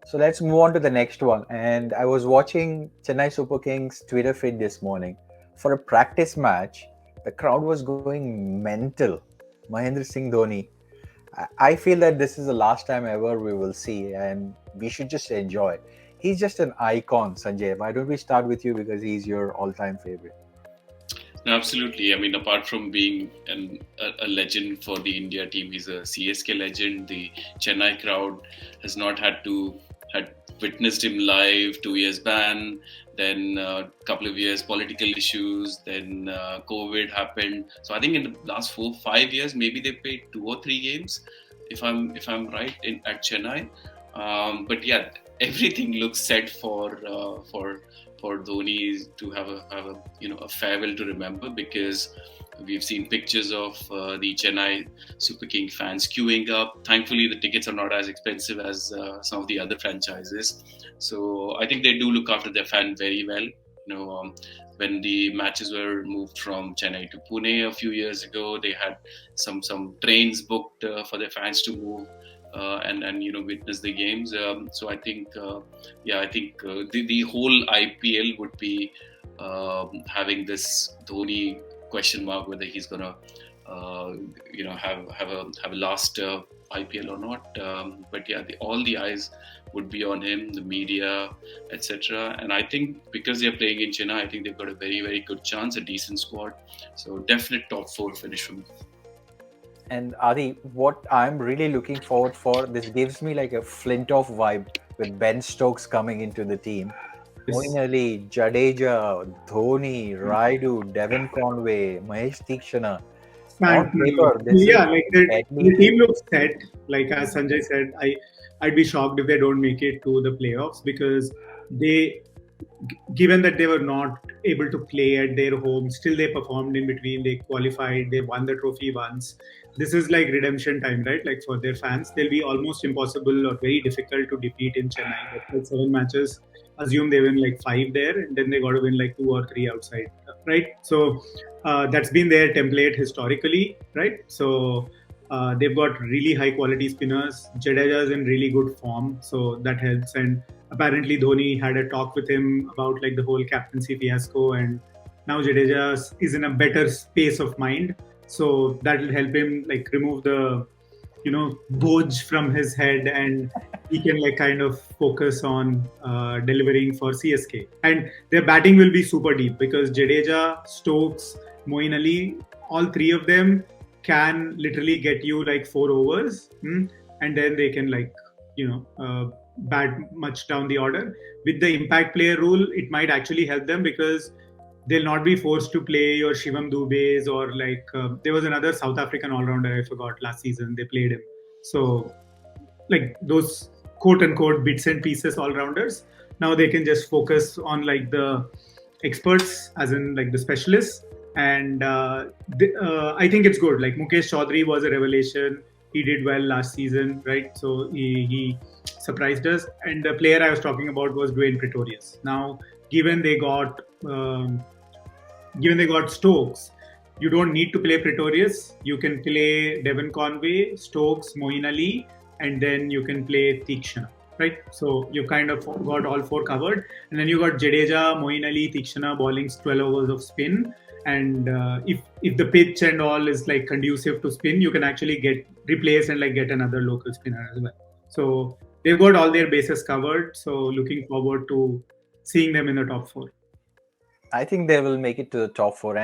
So let's move on to the next one. And I was watching Chennai Super Kings Twitter feed this morning. For a practice match, the crowd was going mental. Mahendra Singh Dhoni. I feel that this is the last time ever we will see, and we should just enjoy. He's just an icon, Sanjay. Why don't we start with you because he's your all-time favorite? No, absolutely. I mean, apart from being a legend for the India team, he's a CSK legend. The Chennai crowd has not had witnessed him live. 2 years ban, then a couple of years political issues, then COVID happened. So I think in the last 4 5 years, maybe they played 2 or 3 games, if I'm right at Chennai. But yeah, everything looks set for Dhoni to have a a farewell to remember, because we've seen pictures of the Chennai Super King fans queuing up. Thankfully, the tickets are not as expensive as some of the other franchises, so I think they do look after their fan very well. When the matches were moved from Chennai to Pune a few years ago, they had some trains booked for their fans to move and witness the games. So I think the whole IPL would be having this Dhoni question mark whether he's gonna have a last IPL or not. But yeah, all the eyes would be on him, the media, etc. And I think because they're playing in Chennai, I think they've got a very very good chance, a decent squad. So definite top four finish from. And Adi, what I'm really looking forward for, this gives me like a Flintoff vibe with Ben Stokes coming into the team. Moeen Yes. Ali, Jadeja, Dhoni, Raidu, Devon Conway, Mahesh Tikshana. On paper, this is Yeah, like deadly the team team. looks set. Like as Sanjay said, I'd be shocked if they don't make it to the playoffs because they, given that they were not able to play at their home, still they performed in between. They qualified. They won the trophy once. This is like redemption time, right? Like for their fans, they'll be almost impossible or very difficult to defeat in Chennai. That's like 7 matches. Assume they win like 5 there, and then they got to win like 2 or 3 outside, right? So that's been their template historically, right? So they've got really high quality spinners. Jadeja is in really good form, so that helps. And apparently Dhoni had a talk with him about like the whole captaincy fiasco, and now Jadeja is in a better space of mind, so that will help him like remove the boj from his head, and he can like kind of focus on delivering for CSK. And their batting will be super deep because Jadeja, Stokes, Moeen Ali, all three of them can literally get you like 4 overs, and then they can like bat much down the order. With the impact player rule, it might actually help them because they'll not be forced to play your Shivam Dubes or like there was another South African all-rounder I forgot last season they played him. So like those quote unquote bits and pieces all-rounders. Now they can just focus on like the experts, as in like the specialists. And I think it's good. Like Mukesh Chaudhary was a revelation. He did well last season, right? So he surprised us. And the player I was talking about was Dwayne Pretorius. Now, given they got um, given they got Stokes, you don't need to play Pretorius. You can play Devon Conway, Stokes, Moeen Ali, and then you can play Tikshana, right? So you kind of got all four covered. And then you got Jadeja, Moeen Ali, Tikshana bowling 12 overs of spin. And if the pitch and all is like conducive to spin, you can actually get replace and like get another local spinner as well. So they've got all their bases covered. So looking forward to seeing them in the top four. I think they will make it to the top four.